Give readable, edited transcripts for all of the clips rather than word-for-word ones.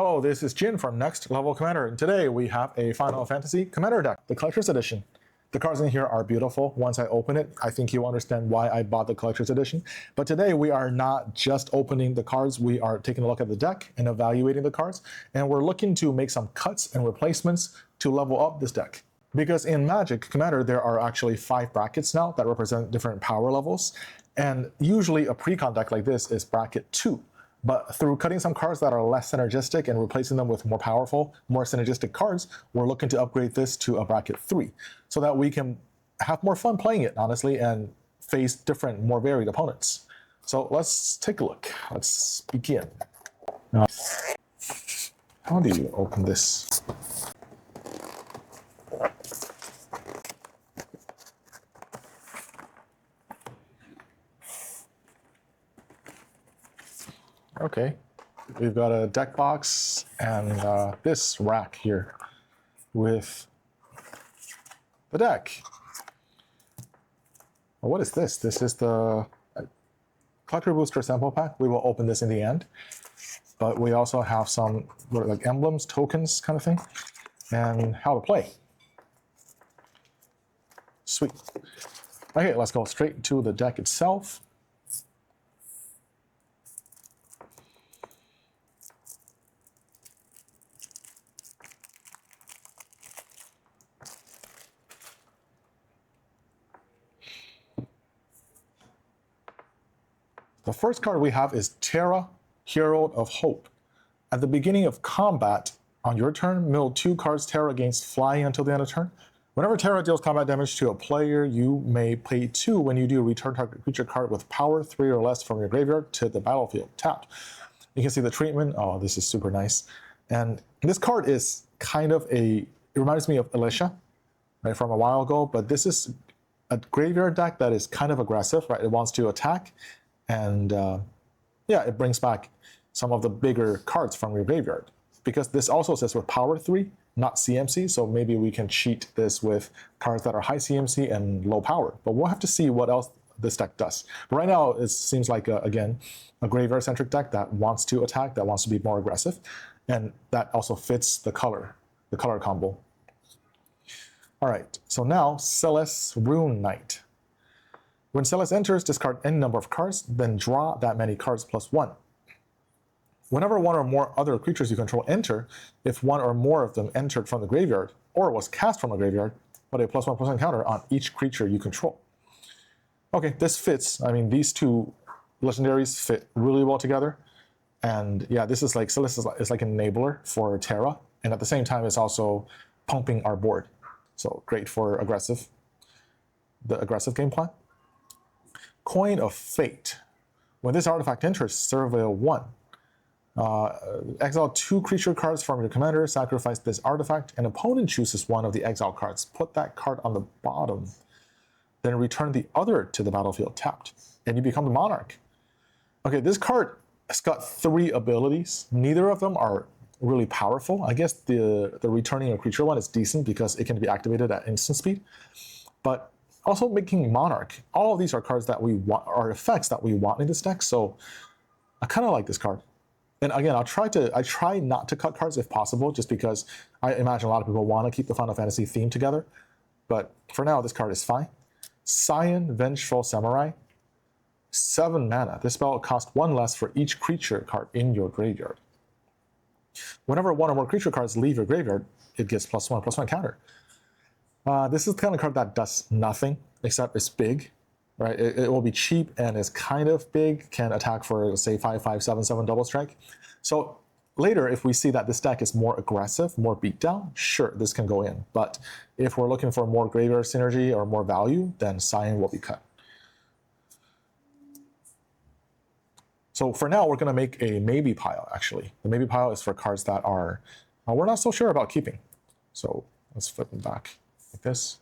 Hello, this is Jin from Next Level Commander, and today we have a Final Fantasy Commander deck, the Collector's Edition. The cards in here are beautiful. Once I open it, I think you'll understand why I bought the Collector's Edition. But today we are not just opening the cards, we are taking a look at the deck and evaluating the cards, and we're looking to make some cuts and replacements to level up this deck. Because in Magic Commander, there are actually 5 brackets now that represent different power levels, and usually a pre-con deck like this is bracket 2. But through cutting some cards that are less synergistic and replacing them with more powerful, more synergistic cards, we're looking to upgrade this to a bracket 3 so that we can have more fun playing it, honestly, and face different, more varied opponents. So let's take a look. Let's begin. Now, how do you open this? Okay, we've got a deck box and this rack here with the deck. Well, what is this? This is the Collector Booster Sample Pack. We will open this in the end. But we also have some like emblems, tokens kind of thing, and how to play. Sweet. Okay, let's go straight to the deck itself. The first card we have is Terra, Hero of Hope. At the beginning of combat, on your turn, mill 2 cards Terra against flying until the end of turn. Whenever Terra deals combat damage to a player, you may pay 2 when you do return target creature card with power 3 or less from your graveyard to the battlefield, tapped. You can see the treatment. Oh, this is super nice. And this card is kind of it reminds me of Alicia, right, from a while ago, but this is a graveyard deck that is kind of aggressive, right? It wants to attack. And yeah, it brings back some of the bigger cards from your graveyard. Because this also says with power 3, not CMC, so maybe we can cheat this with cards that are high CMC and low power. But we'll have to see what else this deck does. But right now, it seems like, again, a graveyard-centric deck that wants to attack, that wants to be more aggressive, and that also fits the color combo. All right, so now, Celeste Rune Knight. When Celeste enters, discard any number of cards, then draw that many cards plus 1. Whenever one or more other creatures you control enter, if one or more of them entered from the graveyard or was cast from the graveyard, put a +1/+1 counter on each creature you control. Okay, this fits. I mean, these two legendaries fit really well together. And yeah, this is like, Celeste is like an enabler for Terra, and at the same time, it's also pumping our board. So great for the aggressive game plan. Coin of Fate. When this artifact enters, surveil 1. Exile 2 creature cards from your commander, sacrifice this artifact, and opponent chooses one of the exile cards. Put that card on the bottom. Then return the other to the battlefield tapped, and you become the monarch. Okay, this card has got 3 abilities. Neither of them are really powerful. I guess the returning a creature one is decent because it can be activated at instant speed. But also making Monarch. All of these are cards that we want, are effects that we want in this deck, so I kind of like this card. And again, I try not to cut cards if possible, just because I imagine a lot of people want to keep the Final Fantasy theme together. But for now, this card is fine. Scion, Vengeful Samurai. 7 mana. This spell costs 1 less for each creature card in your graveyard. Whenever 1 or more creature cards leave your graveyard, it gets +1/+1 counter. This is the kind of card that does nothing, except it's big, right? It will be cheap and is kind of big, can attack for, say, 5/5, 7/7 double strike. So later, if we see that this deck is more aggressive, more beatdown, sure, this can go in. But if we're looking for more graveyard synergy or more value, then Scion will be cut. So for now, we're going to make a maybe pile, actually. The maybe pile is for cards that are we're not so sure about keeping. So let's flip them back like this.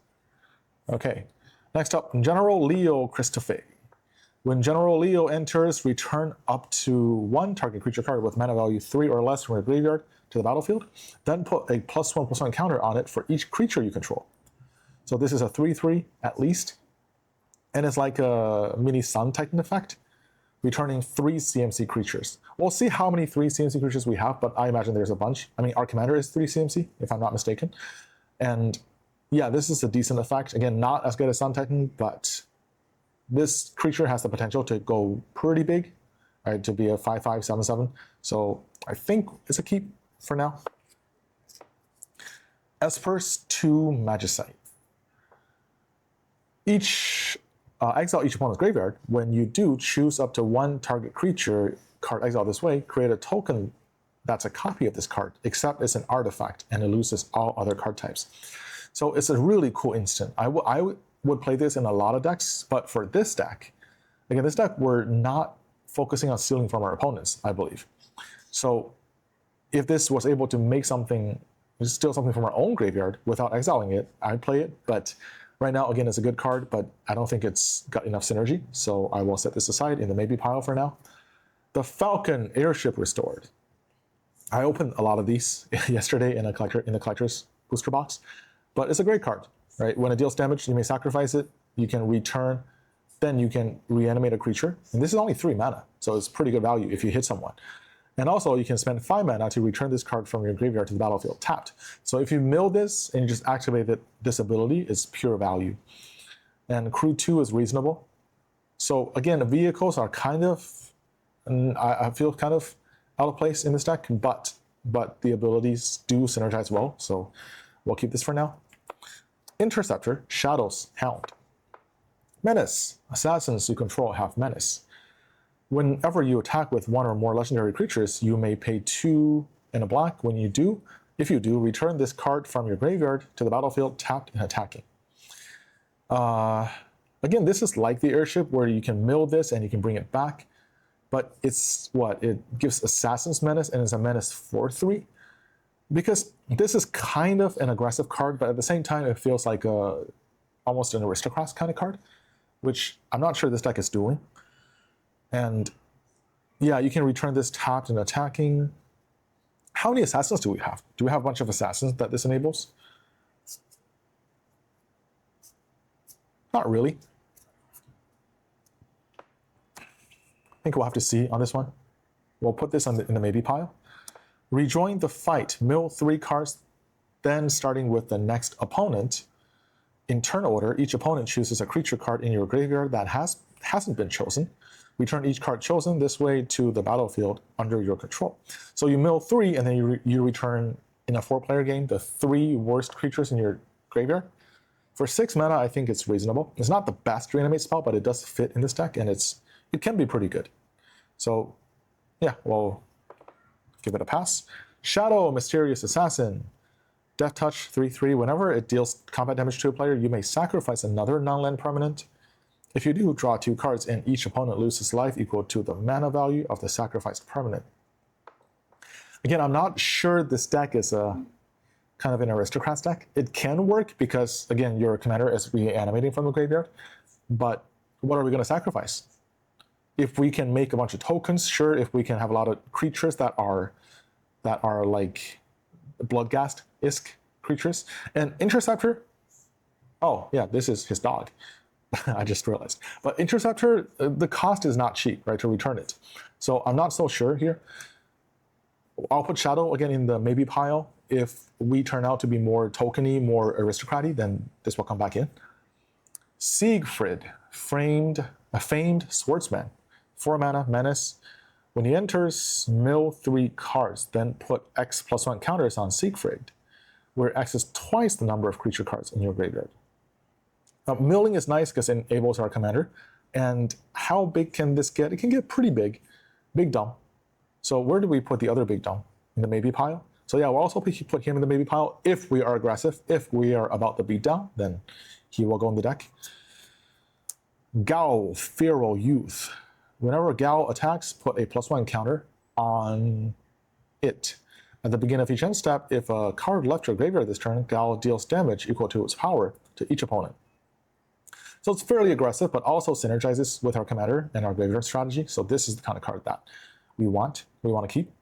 Okay, next up, General Leo Christophe. When General Leo enters, return up to 1 target creature card with mana value 3 or less from your graveyard to the battlefield. Then put a +1/+1 counter on it for each creature you control. So this is a 3/3 at least. And it's like a mini Sun Titan effect. returning 3 CMC creatures. We'll see how many 3 CMC creatures we have, but I imagine there's a bunch. I mean, our commander is 3 CMC, if I'm not mistaken. And yeah, this is a decent effect. Again, not as good as Sun Titan, but this creature has the potential to go pretty big, right? To be a 5/5, 7/7. So I think it's a keep for now. Esper's 2 Magicite. Exile each opponent's graveyard. When you do, choose up to 1 target creature card exile this way, create a token that's a copy of this card, except it's an artifact and it loses all other card types. So it's a really cool instant. I would play this in a lot of decks, but for this deck, again, this deck we're not focusing on stealing from our opponents, I believe. So if this was able to make something, steal something from our own graveyard without exiling it, I'd play it. But right now, again, it's a good card, but I don't think it's got enough synergy. So I will set this aside in the maybe pile for now. The Falcon Airship Restored. I opened a lot of these yesterday in the collector's booster box, but it's a great card, right? When it deals damage, you may sacrifice it, you can return, then you can reanimate a creature. And this is only 3 mana, so it's pretty good value if you hit someone. And also, you can spend 5 mana to return this card from your graveyard to the battlefield tapped. So if you mill this and you just activate this ability, it's pure value. And crew 2 is reasonable. So again, the vehicles are kind of, I feel kind of out of place in this deck, but the abilities do synergize well, so we'll keep this for now. Interceptor, Shadow's Hound. Menace, assassins you control have menace. Whenever you attack with 1 or more legendary creatures, you may pay 2 and a black. When you do, if you do, return this card from your graveyard to the battlefield tapped and attacking. Again, this is like the airship where you can mill this and you can bring it back, but it's what? It gives Assassin's Menace and it's a Menace 4/3. Because this is kind of an aggressive card, but at the same time, it feels like almost an Aristocrats kind of card, which I'm not sure this deck is doing. And yeah, you can return this tapped and attacking. How many assassins do we have? Do we have a bunch of assassins that this enables? Not really. I think we'll have to see on this one. We'll put this in the maybe pile. Rejoin the fight. Mill 3 cards, then starting with the next opponent. In turn order, each opponent chooses a creature card in your graveyard that hasn't been chosen. Return each card chosen this way to the battlefield under your control. So you mill 3, and then you return, in a 4-player game, the 3 worst creatures in your graveyard. For 6 mana, I think it's reasonable. It's not the best reanimate spell, but it does fit in this deck, and it can be pretty good. So yeah, we'll give it a pass. Shadow, Mysterious Assassin. Death Touch, 3/3. Whenever it deals combat damage to a player, you may sacrifice another non-land permanent. If you do, draw 2 cards and each opponent loses life equal to the mana value of the sacrificed permanent. Again, I'm not sure this deck is a kind of an Aristocrats deck. It can work because, again, your commander is reanimating from the graveyard, but what are we going to sacrifice? If we can make a bunch of tokens, sure. If we can have a lot of creatures that are like Bloodghast-esque creatures. And Interceptor, oh yeah, this is his dog. I just realized. But Interceptor, the cost is not cheap, right, to return it. So I'm not so sure here. I'll put Shadow again in the maybe pile. If we turn out to be more tokeny, more aristocratic, then this will come back in. Siegfried, a famed swordsman. 4 mana, menace. When he enters, mill 3 cards, then put X+1 counters on Siegfried, where X is twice the number of creature cards in your graveyard. Now, milling is nice because it enables our commander. And how big can this get? It can get pretty big. Big dumb. So where do we put the other big dumb? In the maybe pile? So yeah, we'll also put him in the maybe pile if we are aggressive. If we are about the beatdown, then he will go in the deck. Gao, Feral Youth. Whenever Gao attacks, put a +1 counter on it. At the beginning of each end step, if a card left your graveyard this turn, Gao deals damage equal to its power to each opponent. So it's fairly aggressive, but also synergizes with our commander and our graveyard strategy. So this is the kind of card that we want to keep.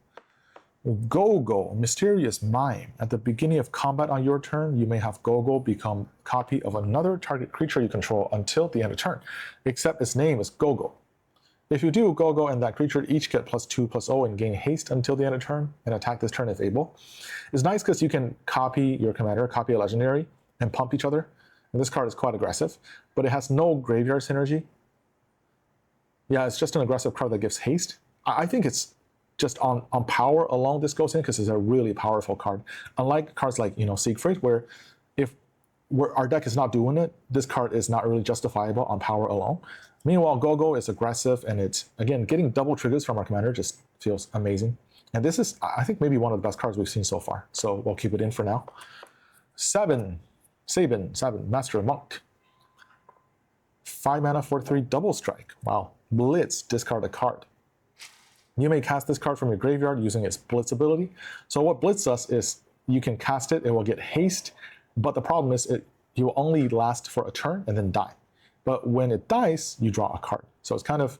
Go-Go, Mysterious Mime. At the beginning of combat on your turn, you may have Go-Go become a copy of another target creature you control until the end of turn, except its name is Go-Go. If you do, go and that creature each get +2/+0 and gain haste until the end of turn and attack this turn if able. It's nice because you can copy your commander, copy a legendary, and pump each other. And this card is quite aggressive, but it has no graveyard synergy. Yeah, it's just an aggressive card that gives haste. I think it's just on power alone this goes in because it's a really powerful card. Unlike cards like Siegfried, where our deck is not doing it, this card is not really justifiable on power alone. Meanwhile, Go-Go is aggressive, and it's, again, getting double triggers from our commander just feels amazing. And this is, I think, maybe one of the best cards we've seen so far. So we'll keep it in for now. Sabin, Master Monk. 5 mana, 4/3, double strike. Wow. Blitz, discard a card. You may cast this card from your graveyard using its Blitz ability. So what Blitz does is you can cast it, it will get haste, but the problem is it will only last for a turn and then die. But when it dies, you draw a card. So it's kind of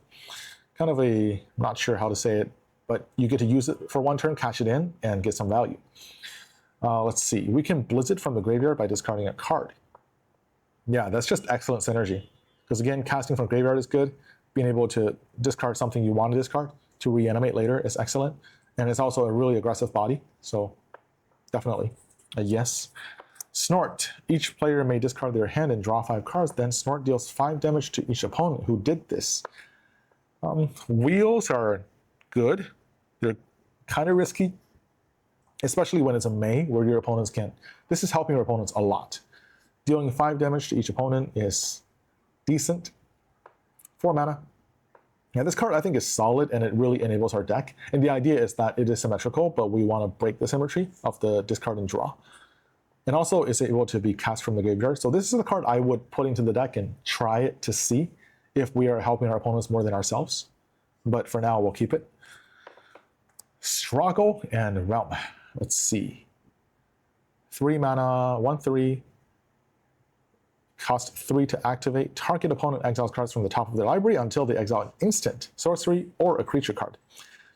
a, I'm not sure how to say it, but you get to use it for one turn, cash it in, and get some value. Let's see. We can Blitz it from the graveyard by discarding a card. Yeah, that's just excellent synergy. Because again, casting from graveyard is good. Being able to discard something you want to discard to reanimate later is excellent. And it's also a really aggressive body. So definitely a yes. Snort. Each player may discard their hand and draw 5 cards. Then Snort deals 5 damage to each opponent who did this. Wheels are good. They're kind of risky, especially when it's a May where your opponents can't. This is helping your opponents a lot. Dealing 5 damage to each opponent is decent. 4 mana. Yeah, this card I think is solid and it really enables our deck. And the idea is that it is symmetrical, but we want to break the symmetry of the discard and draw. And also it's able to be cast from the graveyard. So this is the card I would put into the deck and try it to see if we are helping our opponents more than ourselves. But for now, we'll keep it. Struggle and Realm. Let's see. 3 mana, 1/3. Cost 3 to activate. Target opponent exiles cards from the top of their library until they exile an instant, sorcery, or a creature card.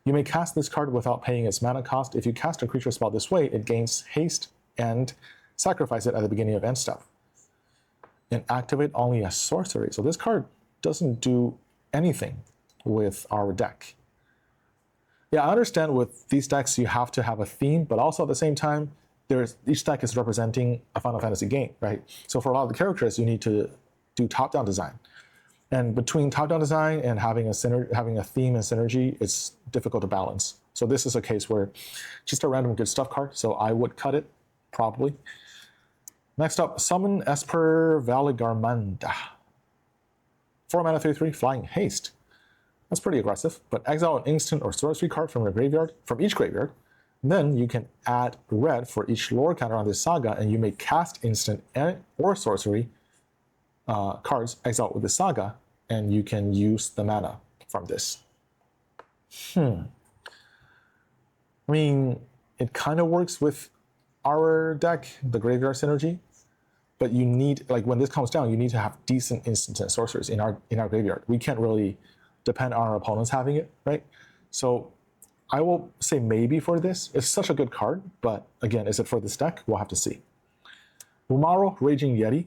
You may cast this card without paying its mana cost. If you cast a creature spell this way, it gains haste and sacrifice it at the beginning of end step. And activate only as sorcery. So this card doesn't do anything with our deck. Yeah, I understand with these decks you have to have a theme, but also at the same time, each deck is representing a Final Fantasy game, right? So for a lot of the characters, you need to do top-down design. And between top-down design and having a theme and synergy, it's difficult to balance. So this is a case where just a random good stuff card, so I would cut it, probably. Next up, Summon Esper Valigarmanda. 4 mana, 3/3, Flying Haste. That's pretty aggressive, but exile an instant or sorcery card from your graveyard, from each graveyard. Then you can add red for each lore counter on this saga, and you may cast instant or sorcery cards exiled with the saga, and you can use the mana from this. I mean, it kind of works with our deck, the graveyard synergy, but you need, like when this comes down, you need to have decent instants and sorceries in our graveyard. We can't really depend on our opponents having it, right? So I will say maybe for this. It's such a good card, but again, is it for this deck? We'll have to see. Umaro, Raging Yeti.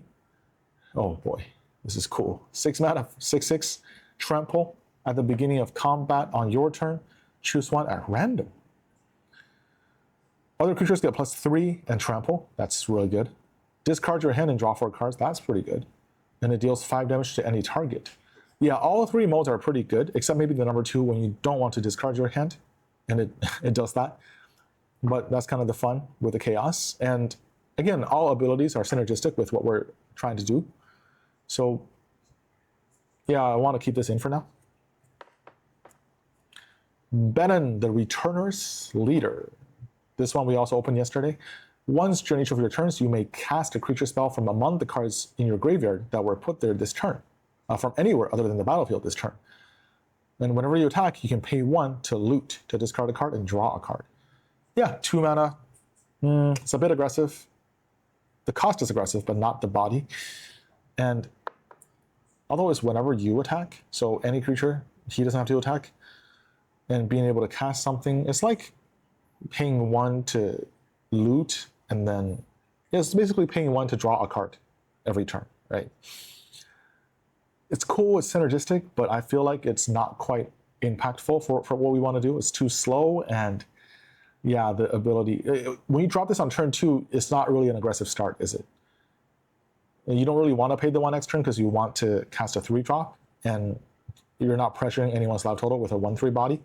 Oh boy, this is cool. 6 mana, 6/6, trample. At the beginning of combat on your turn, choose one at random. Other creatures get +3 and trample. That's really good. Discard your hand and draw 4 cards. That's pretty good. And it deals 5 damage to any target. Yeah, all 3 modes are pretty good, except maybe the number 2 when you don't want to discard your hand. And it does that. But that's kind of the fun with the chaos. And again, all abilities are synergistic with what we're trying to do. So yeah, I want to keep this in for now. Benon, the Returner's Leader. This one we also opened yesterday. Once during each of your turns, you may cast a creature spell from among the cards in your graveyard that were put there this turn, from anywhere other than the battlefield this turn. And whenever you attack, you can pay 1 to loot, to discard a card and draw a card. Yeah, 2 mana. It's a bit aggressive. The cost is aggressive, but not the body. And although it's whenever you attack, so any creature, he doesn't have to attack, and being able to cast something, it's like paying 1 to loot, and then it's basically paying 1 to draw a card every turn, right? it's cool, it's synergistic, but I feel like it's not quite impactful for what we want to do. It's too slow, and yeah, the ability, when you drop this on turn 2, it's not really an aggressive start, is it? You don't really want to pay the 1 next turn because you want to cast a 3-drop, and you're not pressuring anyone's life total with a 1/3 body.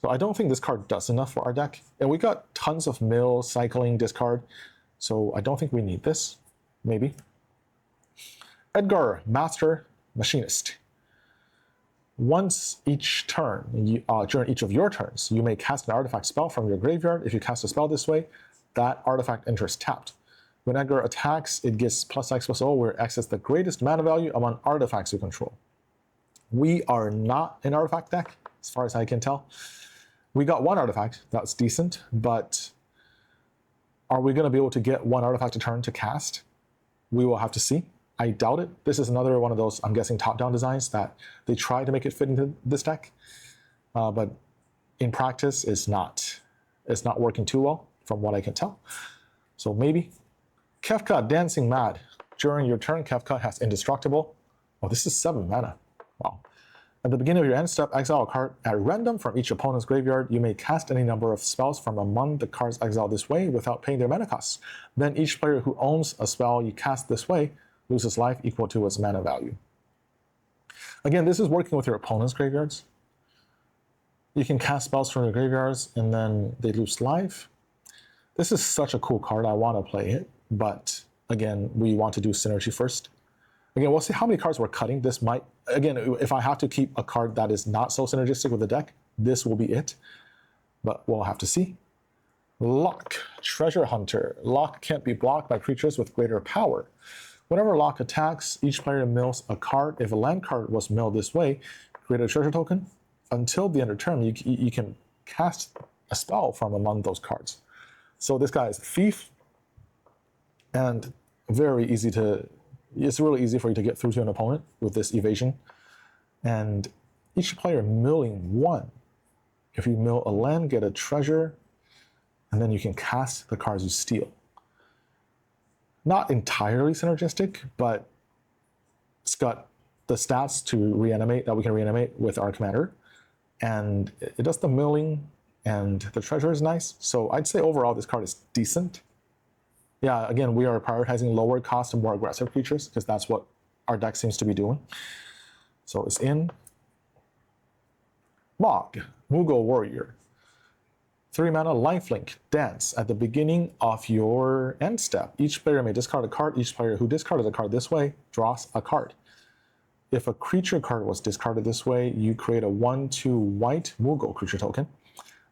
So I don't think this card does enough for our deck. And we got tons of mill, cycling, discard, so I don't think we need this. Maybe. Edgar, Master Machinist. Once each turn, during each of your turns, you may cast an artifact spell from your graveyard. If you cast a spell this way, that artifact enters tapped. When Edgar attacks, it gets +X/+0, where X is the greatest mana value among artifacts you control. We are not an artifact deck, as far as I can tell. We got 1 artifact, that's decent, but are we going to be able to get 1 artifact a turn to cast? We will have to see. I doubt it. This is another one of those, I'm guessing, top-down designs that they try to make it fit into this deck, but in practice, it's not working too well, from what I can tell. So maybe. Kefka, Dancing Mad. During your turn, Kefka has Indestructible. Oh, this is 7 mana. Wow. At the beginning of your end step, exile a card at random from each opponent's graveyard. You may cast any number of spells from among the cards exiled this way without paying their mana costs. Then each player who owns a spell you cast this way loses life equal to its mana value. Again, this is working with your opponent's graveyards. You can cast spells from your graveyards and then they lose life. This is such a cool card. I want to play it, but again, we want to do synergy first. Again, we'll see how many cards we're cutting. This might, again, if I have to keep a card that is not so synergistic with the deck, this will be it. But we'll have to see. Lock, Treasure Hunter. Lock can't be blocked by creatures with greater power. Whenever Lock attacks, each player mills a card. If a land card was milled this way, create a treasure token. Until the end of turn, you can cast a spell from among those cards. So this guy is a thief, and very easy to, it's really easy for you to get through to an opponent with this evasion. And each player milling 1. If you mill a land, get a treasure, and then you can cast the cards you steal. Not entirely synergistic, but it's got the stats to reanimate that we can reanimate with our commander. And it does the milling, and the treasure is nice. So I'd say overall this card is decent. Yeah, again, we are prioritizing lower cost and more aggressive creatures because that's what our deck seems to be doing. So it's in. Mog, Moogle Warrior. 3 mana lifelink, Dance. At the beginning of your end step, each player may discard a card. Each player who discarded a card this way draws a card. If a creature card was discarded this way, you create a 1/2 white Moogle creature token.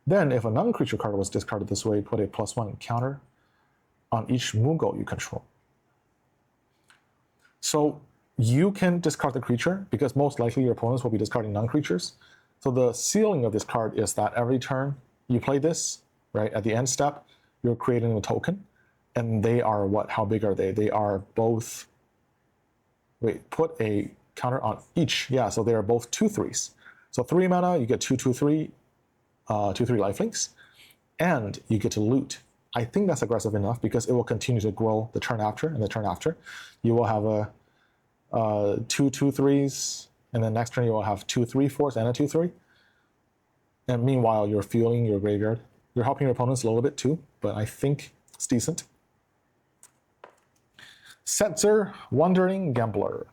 Then, if a non-creature card was discarded this way, put a +1 counter on each Moogle you control. So you can discard the creature because most likely your opponents will be discarding non-creatures. So the ceiling of this card is that every turn you play this, right, at the end step, you're creating a token. And they are what? How big are they? They are both, wait, put a counter on each. Yeah, so they are both 2/3s. So 3 mana, you get 2/2/3, 2/3 lifelinks, and you get to loot. I think that's aggressive enough because it will continue to grow the turn after and the turn after. You will have a 2/2/3s, and then next turn you will have 2/3/4s and a 2/3. And meanwhile, you're fueling your graveyard. You're helping your opponents a little bit too, but I think it's decent. Setzer, Wandering Gambler.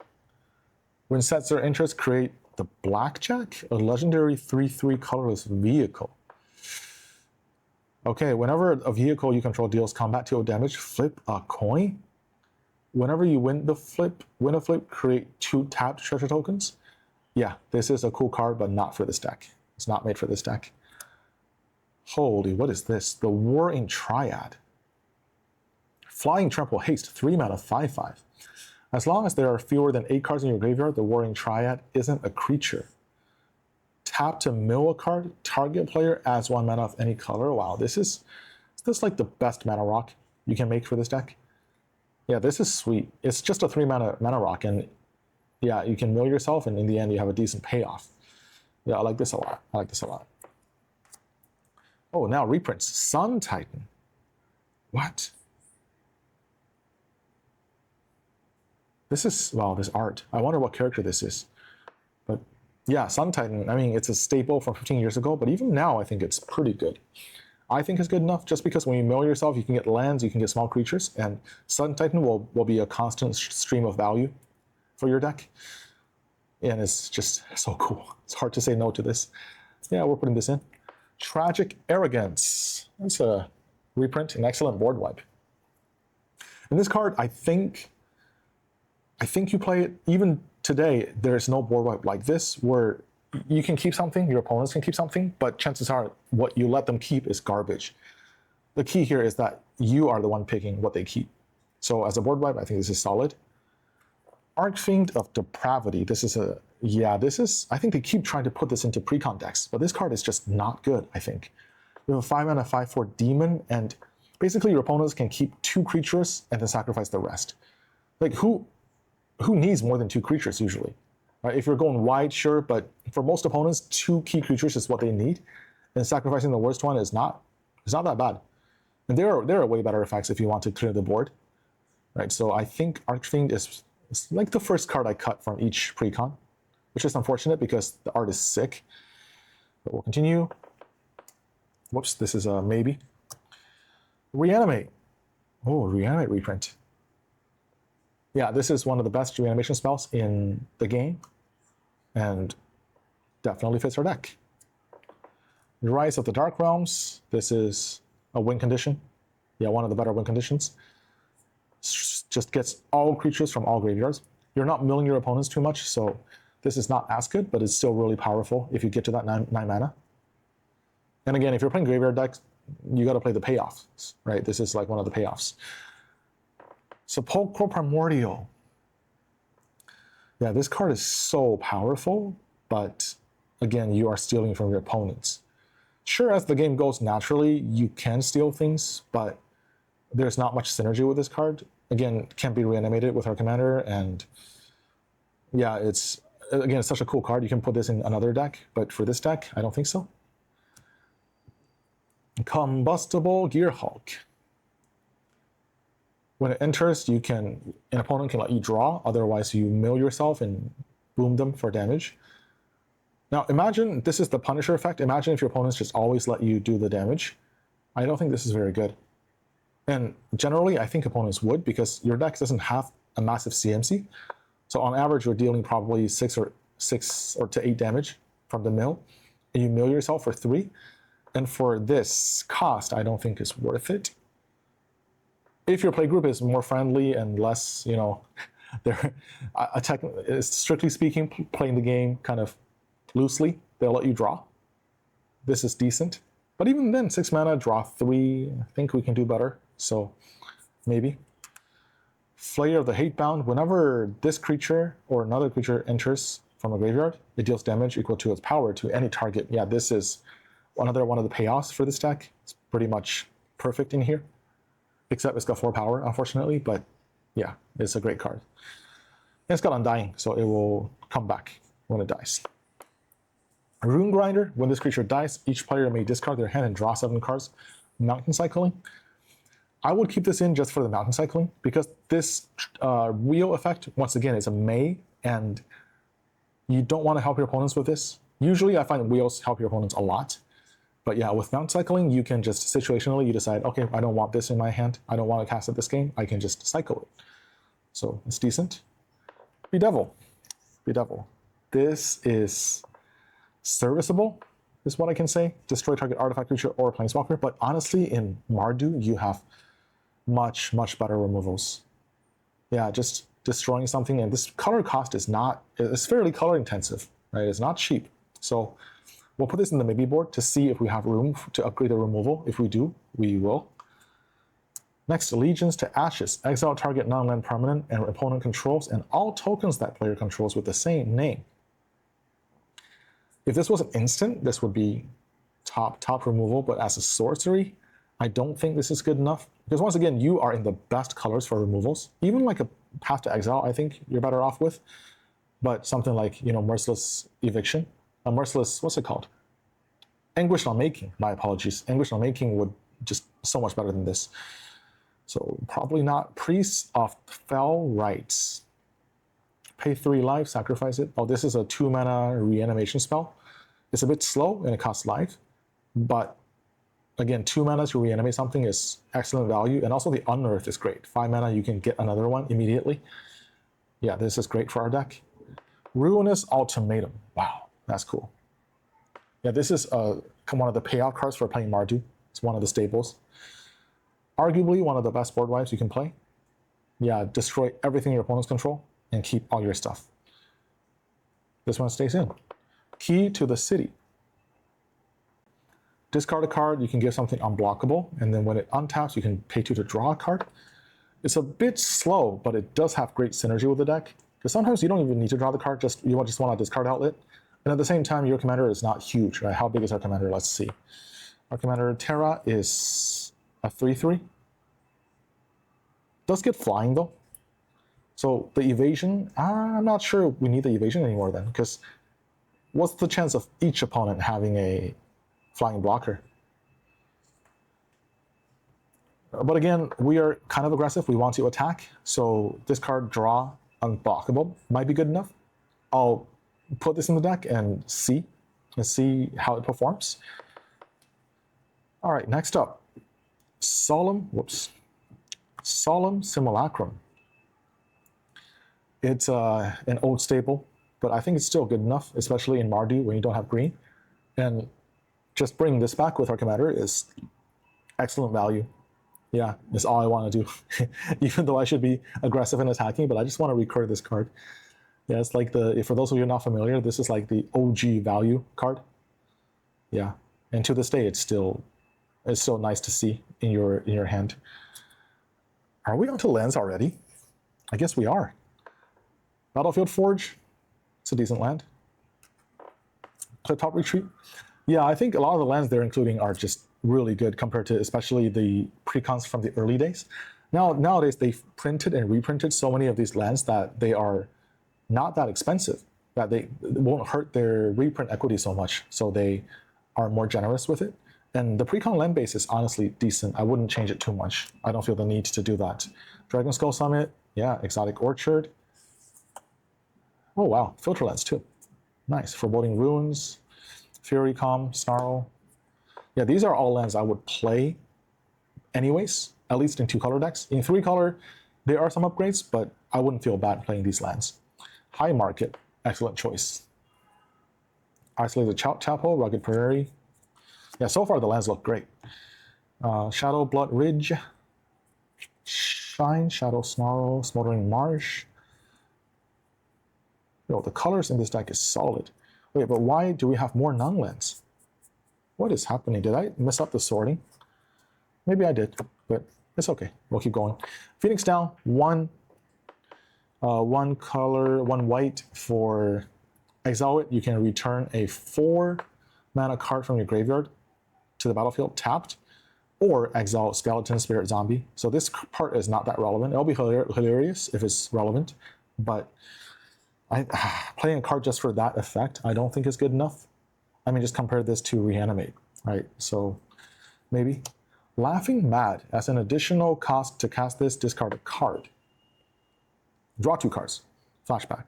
When Setzer enters, create the Blackjack, a legendary 3/3 colorless vehicle. Okay, whenever a vehicle you control deals combat deal damage, flip a coin. Whenever you win a flip, create 2 tapped treasure tokens. Yeah, this is a cool card, but not for this deck. It's not made for this deck. Holy, what is this? The Warring Triad. Flying Trample Haste, 3 mana, 5/5. As long as there are fewer than 8 cards in your graveyard, the Warring Triad isn't a creature. Tap to mill a card, target player adds 1 mana of any color. Wow, is this like the best mana rock you can make for this deck? Yeah, this is sweet. It's just a 3 mana rock, and yeah, you can mill yourself, and in the end you have a decent payoff. Yeah, I like this a lot. I like this a lot. Oh, now reprints. Sun Titan. What? This is, wow, this art. I wonder what character this is. But yeah, Sun Titan, I mean, it's a staple from 15 years ago, but even now I think it's pretty good. I think it's good enough just because when you mill yourself, you can get lands, you can get small creatures, and Sun Titan will be a constant stream of value for your deck. And it's just so cool. It's hard to say no to this. Yeah, we're putting this in. Tragic Arrogance. That's a reprint, an excellent board wipe. And this card, I think you play it, even today, there's no board wipe like this where you can keep something, your opponents can keep something, but chances are what you let them keep is garbage. The key here is that you are the one picking what they keep. So as a board wipe, I think this is solid. Archfiend of Depravity. This is a, yeah, this is, I think they keep trying to put this into precon decks, but this card is just not good, I think. You have a 5-mana 5/4 demon, and basically your opponents can keep 2 creatures and then sacrifice the rest. Like, who needs more than 2 creatures usually? Right? If you're going wide, sure, but for most opponents, 2 key creatures is what they need, and sacrificing the worst one is not that bad. And there are way better effects if you want to clear the board, right? So I think Archfiend is like the first card I cut from each precon, which is unfortunate because the art is sick. But we'll continue. Whoops, this is a maybe. Reanimate. Oh, Reanimate reprint. Yeah, this is one of the best reanimation spells in the game, and definitely fits our deck. Rise of the Dark Realms. This is a win condition. Yeah, one of the better win conditions. Just gets all creatures from all graveyards. You're not milling your opponents too much, so this is not as good, but it's still really powerful if you get to that 9 mana. And again, if you're playing graveyard decks, you got to play the payoffs, right? This is like one of the payoffs. Sepulchral Primordial. Yeah, this card is so powerful, but again, you are stealing from your opponents. Sure, as the game goes naturally, you can steal things, but there's not much synergy with this card. Again, can be reanimated with our commander, and yeah, it's such a cool card. You can put this in another deck, but for this deck, I don't think so. Combustible Gearhulk. When it enters, an opponent can let you draw, otherwise you mill yourself and boom them for damage. Now imagine, this is the Punisher effect. Imagine if your opponents just always let you do the damage. I don't think this is very good. And generally, I think opponents would, because your deck doesn't have a massive CMC. So on average, you're dealing probably 6 to 8 damage from the mill, and you mill yourself for 3. And for this cost, I don't think it's worth it. If your play group is more friendly and less, they're strictly speaking, playing the game kind of loosely, they'll let you draw. This is decent. But even then, 6 mana, draw 3, I think we can do better. So maybe. Flayer of the Hatebound. Whenever this creature or another creature enters from a graveyard, it deals damage equal to its power to any target. Yeah, this is another one of the payoffs for this deck. It's pretty much perfect in here, except it's got 4 power, unfortunately, but yeah, it's a great card. And it's got Undying, so it will come back when it dies. Rune Grinder. When this creature dies, each player may discard their hand and draw 7 cards. Mountain Cycling. I would keep this in just for the Mountain Cycling, because this wheel effect, once again, is a May, and you don't want to help your opponents with this. Usually I find wheels help your opponents a lot. But yeah, with Mountain Cycling, you can just situationally, you decide, okay, I don't want this in my hand. I don't want to cast it this game. I can just cycle it. So it's decent. Bedevil. This is serviceable, is what I can say. Destroy target artifact, creature, or planeswalker. But honestly, in Mardu, you have much, much better removals. Yeah, just destroying something. And this color cost it's fairly color intensive, right? It's not cheap. So we'll put this in the maybe board to see if we have room to upgrade the removal. If we do, we will. Next, Allegiance to Ashes. Exile target non-land permanent and opponent controls, and all tokens that player controls with the same name. If this was an instant, this would be top removal, but as a sorcery, I don't think this is good enough. Because once again, you are in the best colors for removals. Even like a Path to Exile, I think you're better off with. But something like, Merciless Eviction. Merciless, what's it called? Anguished Unmaking, my apologies. Anguished Unmaking would just so much better than this. So probably not. Priest of Fell Rites. Pay 3 life, sacrifice it. Oh, this is a 2 mana reanimation spell. It's a bit slow and it costs life, but again, 2 mana to reanimate something is excellent value, and also the unearth is great. 5 mana, you can get another one immediately. Yeah, this is great for our deck. Ruinous Ultimatum. Wow, that's cool. Yeah, this is one of the payout cards for playing Mardu. It's one of the staples. Arguably one of the best board wipes you can play. Yeah, destroy everything your opponents control and keep all your stuff. This one stays in. Key to the City. Discard a card, you can give something unblockable, and then when it untaps, you can pay 2 to draw a card. It's a bit slow, but it does have great synergy with the deck, because sometimes you don't even need to draw the card, you just want a discard outlet. And at the same time, your commander is not huge, right? How big is our commander? Let's see. Our commander Terra is a 3/3. Does get flying though. So the evasion, I'm not sure we need the evasion anymore then, because what's the chance of each opponent having a flying blocker? But again, we are kind of aggressive. We want to attack. So discard, draw, unblockable might be good enough. I'll put this in the deck and see how it performs. All right, next up, Solemn Simulacrum. It's an old staple, but I think it's still good enough, especially in Mardu when you don't have green. And just bringing this back with our commander is excellent value. Yeah, that's all I want to do. Even though I should be aggressive in attacking, but I just want to recur this card. Yeah, it's like for those of you not familiar, this is like the OG value card. Yeah, and to this day, it's still nice to see in your hand. Are we onto lands already? I guess we are. Battlefield Forge, it's a decent land. Clifftop Retreat. Yeah, I think a lot of the lands they're including are just really good compared to especially the precons from the early days. Nowadays, they've printed and reprinted so many of these lands that they are not that expensive, that they won't hurt their reprint equity so much, so they are more generous with it. And the precon land base is honestly decent. I wouldn't change it too much. I don't feel the need to do that. Dragon Skull Summit, yeah, Exotic Orchard. Oh wow, Filter Lands too. Nice. Foreboding Ruins, Fury Calm, Snarl. Yeah, these are all lands I would play anyways, at least in 2-color decks. In 3-color, there are some upgrades, but I wouldn't feel bad playing these lands. High Market, excellent choice. Isolated Chapel, Rugged Prairie. Yeah, so far the lands look great. Shadow Blood Ridge, Shine, Shadow Snarl, Smoldering Marsh. Yo, the colors in this deck is solid. Wait, but why do we have more non-lands? What is happening? Did I mess up the sorting? Maybe I did, but it's okay. We'll keep going. Phoenix Down, one color, 1 white for exile it. You can return a 4-mana card from your graveyard to the battlefield tapped, or exile Skeleton, Spirit, Zombie. So this part is not that relevant. It'll be hilarious if it's relevant, but playing a card just for that effect, I don't think is good enough. I mean, just compare this to Reanimate, right? So maybe. Laughing Mad, as an additional cost to cast this, discard a card. Draw 2 cards. Flashback.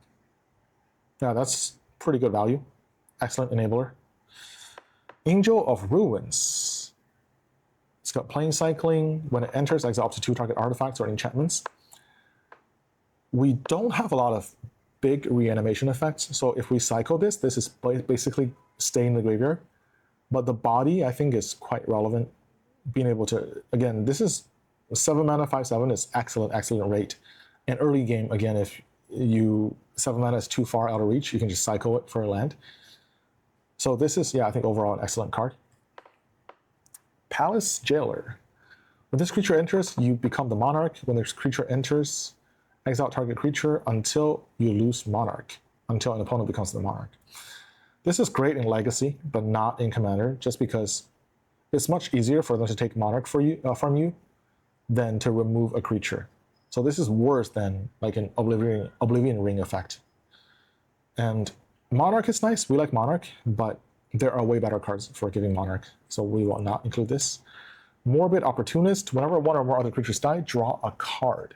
Yeah, that's pretty good value. Excellent enabler. Angel of Ruins. It's got plane cycling. When it enters, exile up to 2 target artifacts or enchantments. We don't have a lot of big reanimation effects, so if we cycle this is basically stay in the graveyard. But the body, I think, is quite relevant. Being able to, again, this is 7 mana, 5/7 is excellent rate. And early game, again, if 7 mana is too far out of reach, you can just cycle it for a land. So this is, yeah, I think overall an excellent card. Palace Jailer. When this creature enters, you become the monarch. When this creature enters, exile target creature until you lose monarch, until an opponent becomes the monarch. This is great in Legacy, but not in Commander, just because it's much easier for them to take monarch from you than to remove a creature. So this is worse than like an Oblivion Ring effect. And Monarch is nice. We like Monarch, but there are way better cards for giving Monarch, so we will not include this. Morbid Opportunist. Whenever 1 or more other creatures die, draw a card.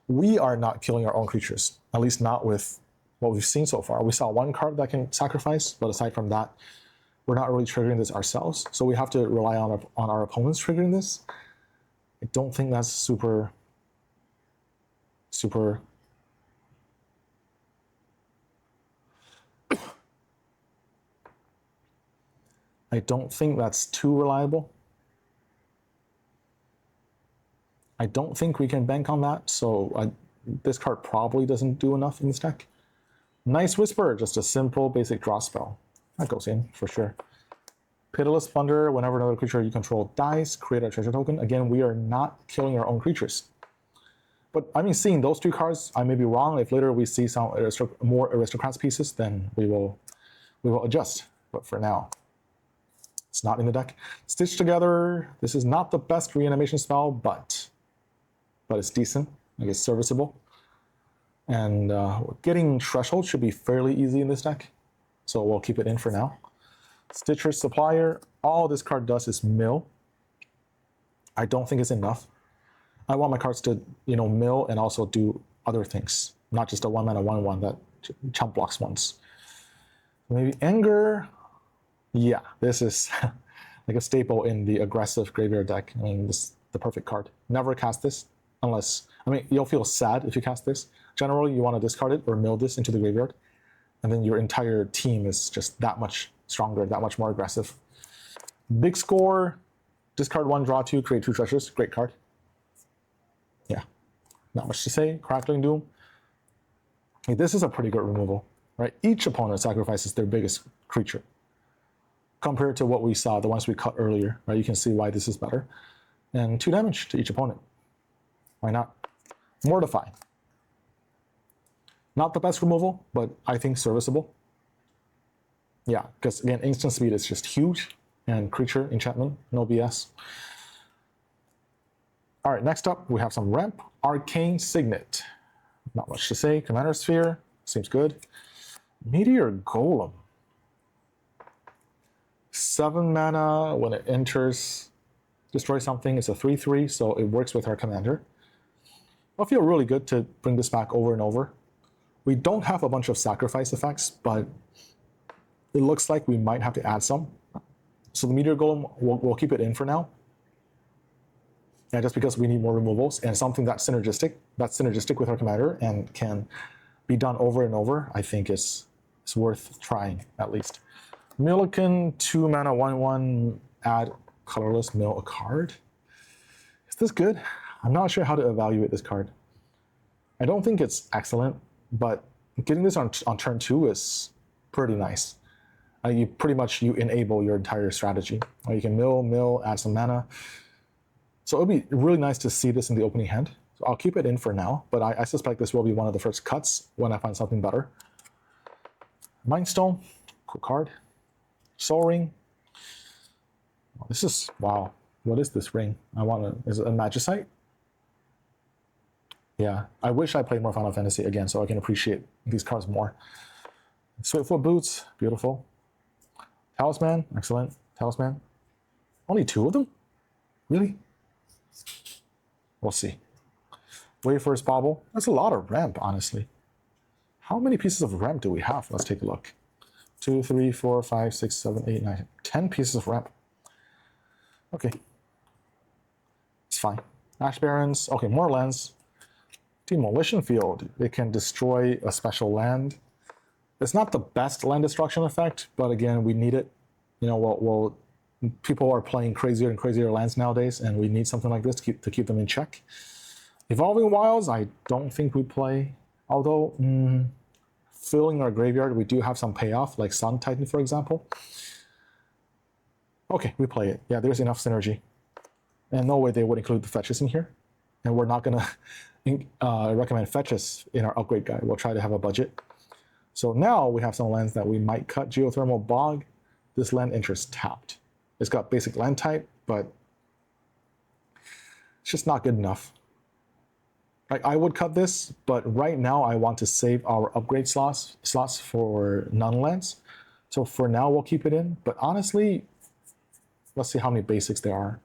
we are not killing our own creatures, at least not with what we've seen so far. We saw one card that can sacrifice, but aside from that, we're not really triggering this ourselves. So we have to rely on our opponents triggering this. I don't think that's super I don't think that's too reliable. I don't think we can bank on that, so this card probably doesn't do enough in this deck. Nice Whisper, just a simple basic draw spell. That goes in for sure. Pitiless Plunder, whenever another creature you control dies, create a treasure token. Again, we are not killing our own creatures. But I mean, seeing those two cards, I may be wrong. If later we see some more Aristocrats pieces, then we will adjust. But for now, it's not in the deck. Stitch Together, this is not the best reanimation spell, but it's decent. Like it's serviceable. And getting Threshold should be fairly easy in this deck. So we'll keep it in for now. Stitcher's Supplier, all this card does is mill. I don't think it's enough. I want my cards to, mill and also do other things, not just a 1-mana 1/1 that chump blocks once. Maybe Anger. Yeah, this is like a staple in the aggressive graveyard deck. I mean, this is the perfect card. Never cast this unless, you'll feel sad if you cast this. Generally, you want to discard it or mill this into the graveyard, and then your entire team is just that much stronger, that much more aggressive. Big Score, discard 1, draw 2, create 2 treasures. Great card. Yeah, not much to say. Crackling Doom. Hey, this is a pretty good removal, right? Each opponent sacrifices their biggest creature. Compared to what we saw, the ones we cut earlier, right? You can see why this is better. And 2 damage to each opponent. Why not? Mortify. Not the best removal, but I think serviceable. Yeah, because again, instant speed is just huge, and creature enchantment, no BS. All right, next up we have some ramp. Arcane Signet. Not much to say. Commander Sphere seems good. Meteor Golem. 7 mana when it enters, destroy something. It's a 3/3, so it works with our commander. I'll feel really good to bring this back over and over. We don't have a bunch of sacrifice effects, but it looks like we might have to add some. So the Meteor Golem, we'll keep it in for now. Yeah, just because we need more removals and something that's synergistic with our commander and can be done over and over, I think is worth trying at least. Milliken, 2 mana 1/1, add colorless, mill a card. Is this good? I'm not sure how to evaluate this card. I don't think it's excellent, but getting this on turn 2 is pretty nice. You enable your entire strategy. You can mill, add some mana. So it would be really nice to see this in the opening hand. So I'll keep it in for now, but I suspect this will be one of the first cuts when I find something better. Mindstone, cool card. Soul Ring. This is, wow. What is this ring? Is it a Magicite? Yeah, I wish I played more Final Fantasy again so I can appreciate these cards more. Swiftfoot Boots, beautiful. Talisman, excellent. Talisman. Only 2 of them? Really? We'll see. Wayfarer's Bauble. That's a lot of ramp, honestly. How many pieces of ramp do we have? Let's take a look. 2, 3, 4, 5, 6, 7, 8, 9, 10 pieces of ramp. Okay. It's fine. Ash Barrens. Okay, more lands. Demolition Field. It can destroy a special land. It's not the best land destruction effect, but again, we need it. People are playing crazier and crazier lands nowadays, and we need something like this to keep them in check. Evolving Wilds, I don't think we play. Although, filling our graveyard, we do have some payoff, like Sun Titan, for example. Okay, we play it. Yeah, there's enough synergy. And no way they would include the fetches in here. And we're not going to recommend fetches in our upgrade guide. We'll try to have a budget. So now we have some lands that we might cut. Geothermal Bog. This land enters tapped. It's got basic land type, but it's just not good enough. I would cut this, but right now I want to save our upgrade slots for non-lands. So for now, we'll keep it in. But honestly, let's see how many basics there are.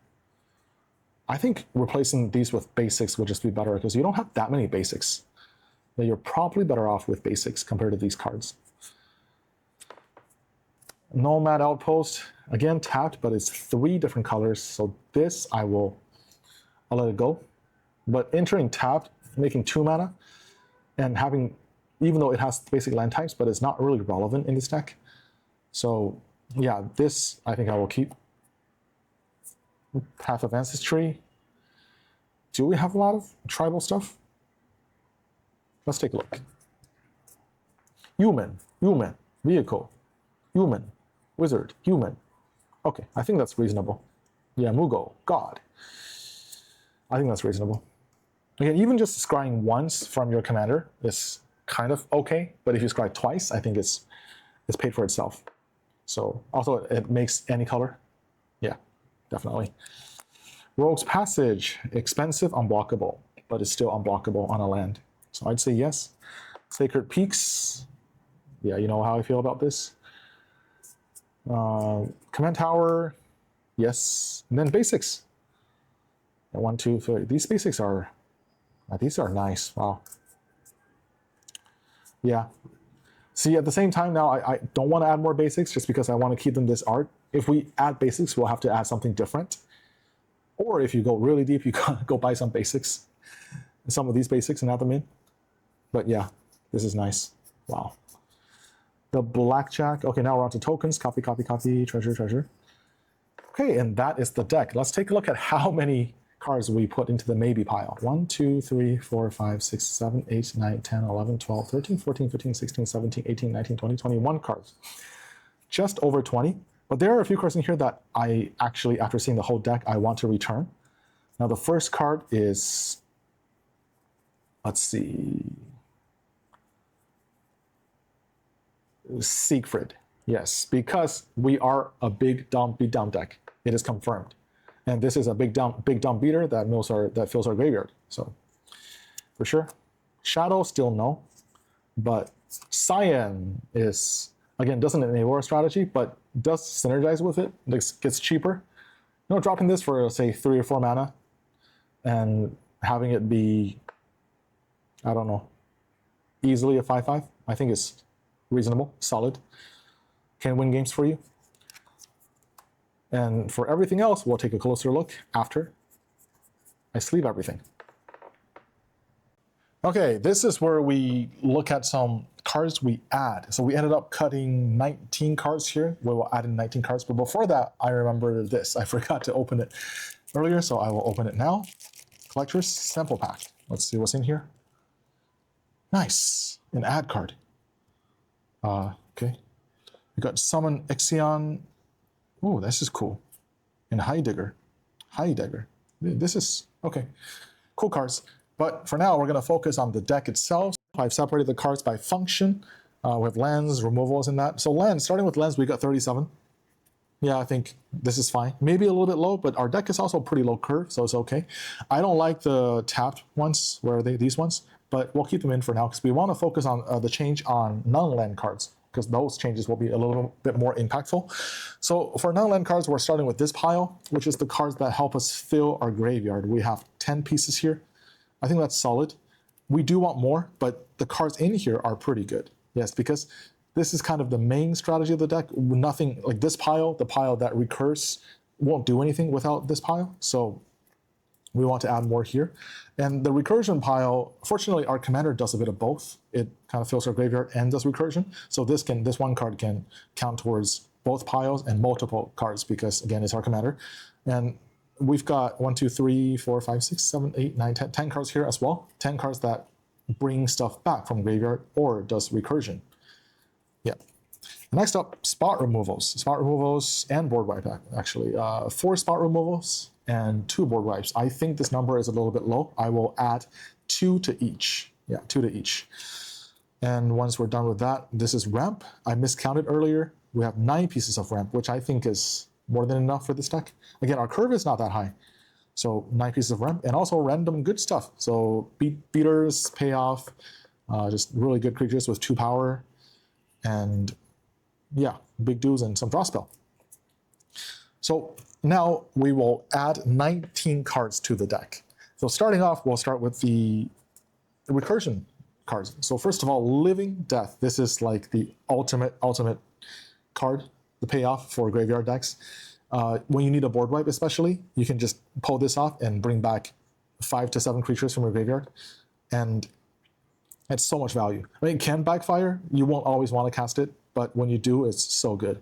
I think replacing these with basics would just be better because you don't have that many basics. You're probably better off with basics compared to these cards. Nomad Outpost, again tapped, but it's 3 different colors. So this I'll let it go. But entering tapped, making 2 mana, and having, even though it has basic land types, but it's not really relevant in this deck. So yeah, this I think I will keep. Path of Ancestry. Do we have a lot of tribal stuff? Let's take a look. Human, vehicle, human, wizard, human. Okay, I think that's reasonable. Yeah, Mugo, god. I think that's reasonable. Again, even just scrying once from your commander is kind of okay, but if you scry twice, I think it's paid for itself. So also it makes any color. Yeah, definitely. Rogue's Passage, expensive, unblockable, but it's still unblockable on a land. So I'd say yes. Sacred Peaks, yeah, you know how I feel about this. Command Tower, yes. And then basics. 1, 2, 3. These basics are, these are nice. Wow. Yeah. See, at the same time now, I don't want to add more basics just because I want to keep them this art. If we add basics, we'll have to add something different. Or if you go really deep, you gotta go buy some basics. Some of these basics and add them in. But yeah, this is nice. Wow. The Blackjack. Okay, now we're on to tokens. Copy, copy, copy. Treasure, treasure. Okay, and that is the deck. Let's take a look at how many cards we put into the maybe pile. 1, 2, 3, 4, 5, 6, 7, 8, 9, 10, 11, 12, 13, 14, 15, 16, 17, 18, 19, 20, 21 cards. Just over 20. But there are a few cards in here that I actually, after seeing the whole deck, I want to return. Now the first card is, let's see, Siegfried. Yes, because we are a big dump beat down deck. It is confirmed. And this is a big dump beater that fills our graveyard. So for sure. Shadow, still no. But Cyan is, again, doesn't enable our strategy, but does synergize with it. It gets cheaper. You know, dropping this for, say, 3 or 4 mana and having it be, I don't know, easily a 5/5, I think is reasonable, solid. Can win games for you. And for everything else, we'll take a closer look after I sleeve everything. Okay, this is where we look at some cards we add. So we ended up cutting 19 cards here. We will add in 19 cards. But before that, I remember this. I forgot to open it earlier, so I will open it now. Collector's Sample Pack. Let's see what's in here. Nice. An add card. Okay. We got Summon Ixion. Oh, this is cool. And Heidegger. This is, okay. Cool cards. But for now, we're going to focus on the deck itself. I've separated the cards by function. We have lands, removals, and that. So lands, starting with lands, we got 37. Yeah, I think this is fine. Maybe a little bit low, but our deck is also pretty low curve, so it's okay. I don't like the tapped ones, where are they? These ones. But we'll keep them in for now because we want to focus on the change on non-land cards, because those changes will be a little bit more impactful. So for non-land cards, we're starting with this pile, which is the cards that help us fill our graveyard. We have 10 pieces here. I think that's solid. We do want more, but the cards in here are pretty good. Yes, because this is kind of the main strategy of the deck. Nothing like this pile, the pile that recurs, won't do anything without this pile. So we want to add more here. And the recursion pile, fortunately, our commander does a bit of both. It kind of fills our graveyard and does recursion. So this one card can count towards both piles and multiple cards because, again, it's our commander. And we've got 1, 2, 3, 4, 5, 6, 7, 8, 9, 10 cards here as well. 10 cards that bring stuff back from graveyard or does recursion. Yeah. Next up, spot removals. Spot removals and board wipe, actually. 4 spot removals and 2 board wipes. I think this number is a little bit low. I will add 2 to each. Yeah, 2 to each. And once we're done with that, this is ramp. I miscounted earlier. We have 9 pieces of ramp, which I think is more than enough for this deck. Again, our curve is not that high. So 9 pieces of ramp and also random good stuff. So beaters, payoff, just really good creatures with 2 power. And yeah, big dudes and some draw spell. So Now we will add 19 cards to the deck. So starting off, we'll start with the recursion cards. So first of all, Living Death. This is like the ultimate card, the payoff for graveyard decks. When you need a board wipe especially, you can just pull this off and bring back 5 to 7 creatures from your graveyard. And it's so much value. I mean, it can backfire. You won't always want to cast it, but when you do, it's so good.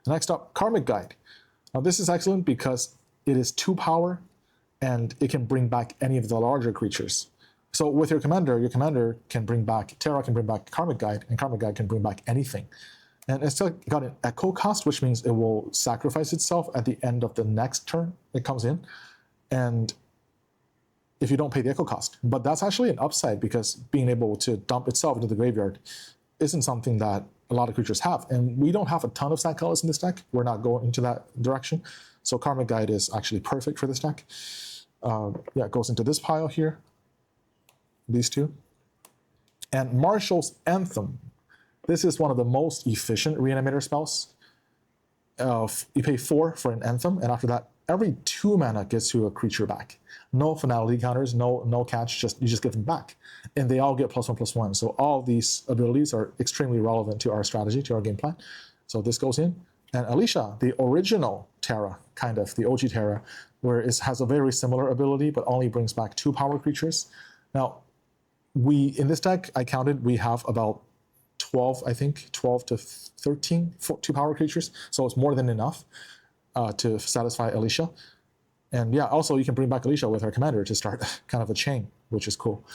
Next up, Karmic Guide. Now this is excellent because it is 2 power and it can bring back any of the larger creatures. So with your commander can bring back, Terra can bring back Karmic Guide, and Karmic Guide can bring back anything. And it's got an echo cost, which means it will sacrifice itself at the end of the next turn it comes in. And if you don't pay the echo cost. But that's actually an upside because being able to dump itself into the graveyard isn't something that a lot of creatures have. And we don't have a ton of sack colors in this deck. We're not going into that direction. So Karmic Guide is actually perfect for this deck. Yeah, it goes into this pile here. These two. And Marshal's Anthem. This is one of the most efficient reanimator spells. You pay 4 for an Anthem, and after that, every 2 mana gets you a creature back. No finality counters, no catch, you just give them back. And they all get +1/+1. So all these abilities are extremely relevant to our strategy, to our game plan. So this goes in. And Alicia, the original Terra, kind of, the OG Terra, where it has a very similar ability, but only brings back 2 power creatures. Now, in this deck, I counted, we have about 12, I think, 12 to 13 2 power creatures. So it's more than enough to satisfy Alicia. And yeah, also you can bring back Alicia with her commander to start kind of a chain, which is cool.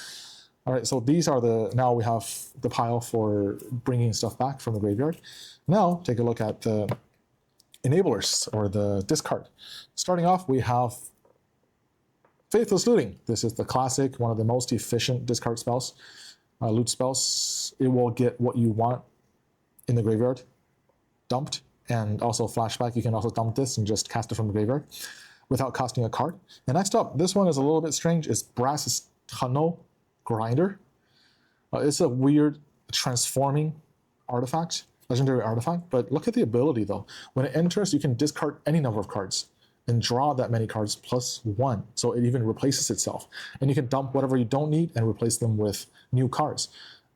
All right, so these are now we have the pile for bringing stuff back from the graveyard. Now take a look at the enablers or the discard. Starting off, we have Faithless Looting. This is the classic, one of the most efficient discard spells, loot spells. It will get what you want in the graveyard dumped, and also flashback. You can also dump this and just cast it from the graveyard without costing a card. And next up, this one is a little bit strange. It's Brass's Tunnel Grinder. It's a weird transforming artifact, legendary artifact, but look at the ability though. When it enters, you can discard any number of cards and draw that many cards +1. So it even replaces itself. And you can dump whatever you don't need and replace them with new cards.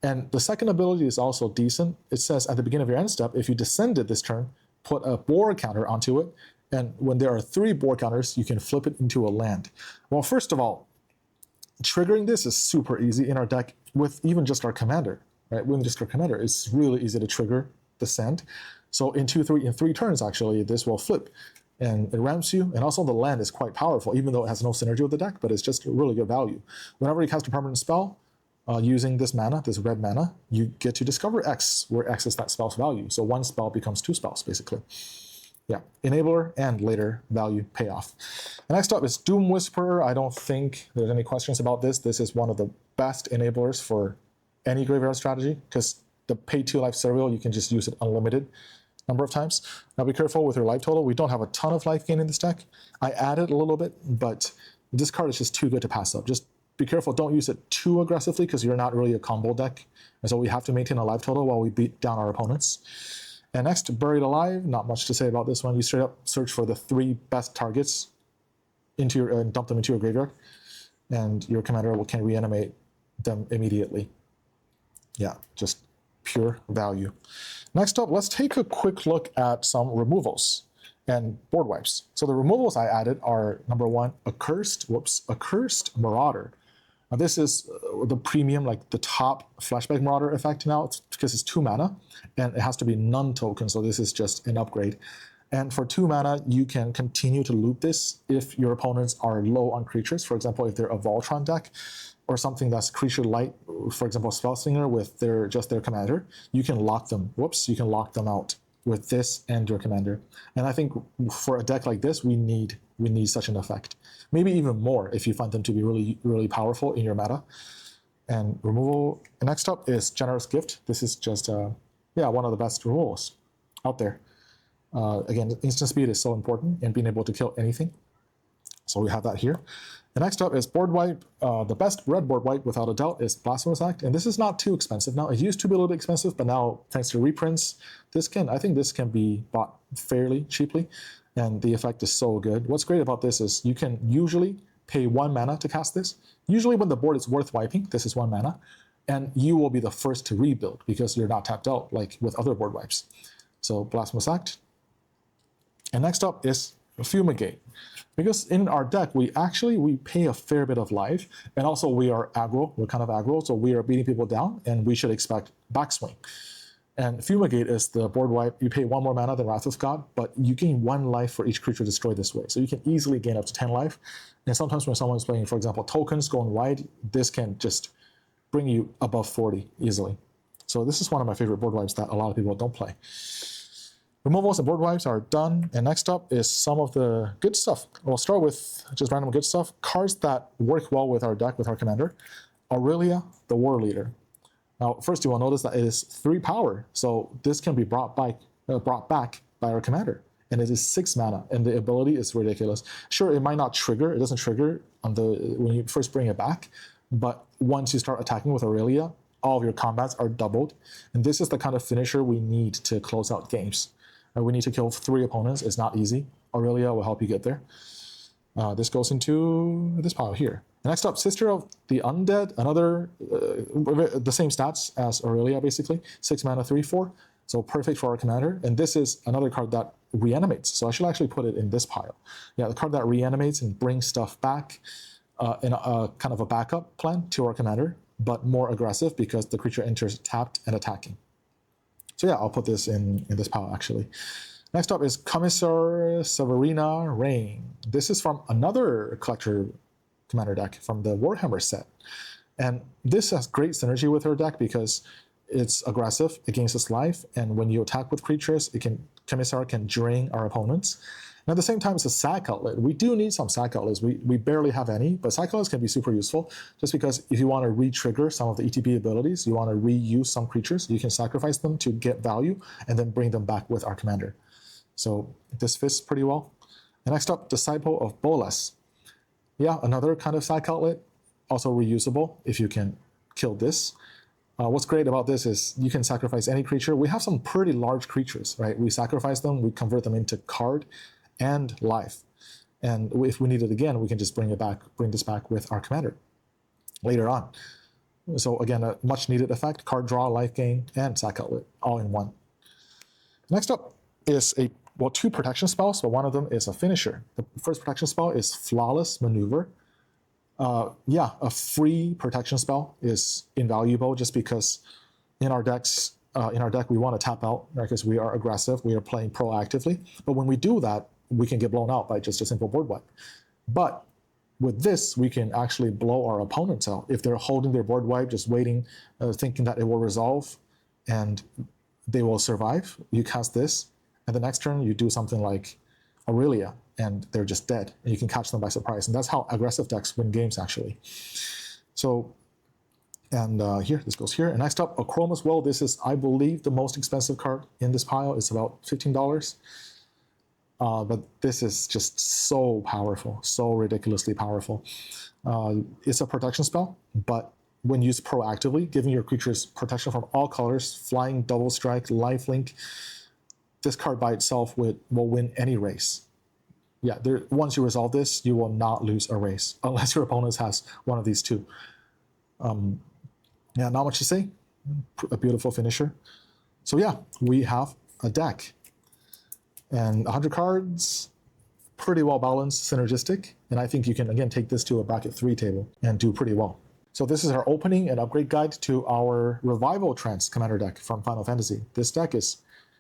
And the second ability is also decent. It says at the beginning of your end step, if you descended this turn, put a board counter onto it. And when there are 3 board counters, you can flip it into a land. Well, first of all, triggering this is super easy in our deck with even just our commander, right? With just our commander, it's really easy to trigger Descend. So in 3 turns, actually, this will flip. And it ramps you, and also the land is quite powerful, even though it has no synergy with the deck, but it's just a really good value. Whenever you cast a permanent spell, using this mana, this red mana, you get to discover X, where X is that spell's value. So 1 spell becomes 2 spells, basically. Yeah, enabler and later value payoff. And next up is Doom Whisperer. I don't think there's any questions about this. This is one of the best enablers for any graveyard strategy, because the pay 2 life cereal, you can just use it unlimited number of times. Now be careful with your life total. We don't have a ton of life gain in this deck. I added a little bit, but this card is just too good to pass up. Just be careful, don't use it too aggressively because you're not really a combo deck. And so we have to maintain a life total while we beat down our opponents. And next, Buried Alive. Not much to say about this one. You straight up search for the 3 best targets into your, and dump them into your graveyard. And your commander can reanimate them immediately. Yeah, just pure value. Next up, let's take a quick look at some removals and board wipes. So the removals I added are, number 1, Accursed Marauder. Now this is the premium, like the top flashback Marauder effect now, because it's 2 mana, and it has to be non-token, so this is just an upgrade. And for 2 mana, you can continue to loot this if your opponents are low on creatures. For example, if they're a Voltron deck, or something that's creature light, for example, Spellslinger with just their commander, you can lock them. You can lock them out with this and your commander. And I think for a deck like this, we need such an effect. Maybe even more if you find them to be really, really powerful in your meta. And removal. Next up is Generous Gift. This is just one of the best removals out there. Again, instant speed is so important and being able to kill anything. So we have that here. And next up is board wipe. The best red board wipe, without a doubt, is Blasphemous Act. And this is not too expensive now. It used to be a little bit expensive, but now, thanks to reprints, I think this can be bought fairly cheaply. and the effect is so good. What's great about this is you can usually pay 1 mana to cast this. Usually when the board is worth wiping, this is 1 mana, and you will be the first to rebuild because you're not tapped out like with other board wipes. So Blasphemous Act. And next up is Fumigate. Because in our deck, we pay a fair bit of life, and also we are aggro, we're kind of aggro, so we are beating people down, and we should expect backswing. And Fumigate is the board wipe. You pay 1 more mana than Wrath of God, but you gain 1 life for each creature destroyed this way. So you can easily gain up to 10 life. And sometimes when someone's playing, for example, tokens going wide, this can just bring you above 40 easily. So this is one of my favorite board wipes that a lot of people don't play. Removals and board wipes are done. And next up is some of the good stuff. We'll start with just random good stuff. Cards that work well with our deck, with our commander. Aurelia, the War Leader. Now, first you will notice that it is 3 power, so this can be brought back by our commander, and it is 6 mana, and the ability is ridiculous. Sure, it might not trigger; it doesn't trigger when you first bring it back, but once you start attacking with Aurelia, all of your combats are doubled, and this is the kind of finisher we need to close out games. We need to kill 3 opponents. It's not easy. Aurelia will help you get there. This goes into this pile here. Next up, Sister of the Undead, another, the same stats as Aurelia, basically. 6 mana, 3/4, so perfect for our commander. And this is another card that reanimates, so I should actually put it in this pile. Yeah, the card that reanimates and brings stuff back in a kind of a backup plan to our commander, but more aggressive because the creature enters tapped and attacking. So yeah, I'll put this in this pile, actually. Next up is Commissar Severina Rain. This is from another collector commander deck from the Warhammer set. And this has great synergy with her deck because it's aggressive, it gains its life, and when you attack with creatures, Commissar can drain our opponents. And at the same time, it's a sack outlet. We do need some sack outlets. We barely have any, but sack outlets can be super useful just because if you want to re-trigger some of the ETB abilities, you want to reuse some creatures, you can sacrifice them to get value and then bring them back with our commander. So this fits pretty well. And next up, Disciple of Bolas. Yeah, another kind of sack outlet, also reusable if you can kill this. What's great about this is you can sacrifice any creature. We have some pretty large creatures, right? We sacrifice them, we convert them into card and life. And if we need it again, we can just bring this back with our commander later on. So again, a much needed effect, card draw, life gain, and sack outlet, all in one. Next up is 2 protection spells, but one of them is a finisher. The first protection spell is Flawless Maneuver. Yeah, a free protection spell is invaluable just because in our deck we want to tap out, right? Because we are aggressive, we are playing proactively. But when we do that, we can get blown out by just a simple board wipe. But with this, we can actually blow our opponents out. If they're holding their board wipe, just waiting, thinking that it will resolve and they will survive, you cast this, and the next turn you do something like Aurelia, and they're just dead, and you can catch them by surprise. And that's how aggressive decks win games, actually. So, and here, this goes here. And next up, Achroma's Will. This is, I believe, the most expensive card in this pile. It's about $15. But this is just so powerful, so ridiculously powerful. It's a protection spell, but when used proactively, giving your creatures protection from all colors, flying, double strike, lifelink, this card by itself will win any race. Yeah, once you resolve this, you will not lose a race, unless your opponent has one of these 2. Yeah, not much to say. A beautiful finisher. So yeah, we have a deck. And 100 cards, pretty well balanced, synergistic, and I think you can, again, take this to a bracket 3 table and do pretty well. So this is our opening and upgrade guide to our Revival Trance commander deck from Final Fantasy. This deck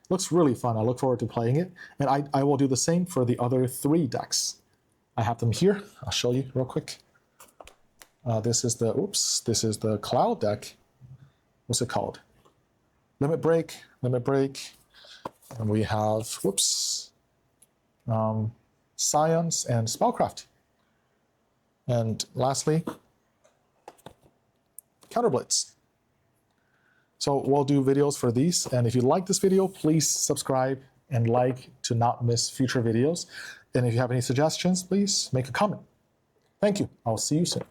looks really fun. I look forward to playing it, and I will do the same for the other 3 decks. I have them here. I'll show you real quick. This is the Cloud deck. What's it called? Limit Break, and we have, Science and Spellcraft. And lastly, Counterblitz. So we'll do videos for these, and if you like this video, please subscribe and like to not miss future videos. And if you have any suggestions, please make a comment. Thank you. I'll see you soon.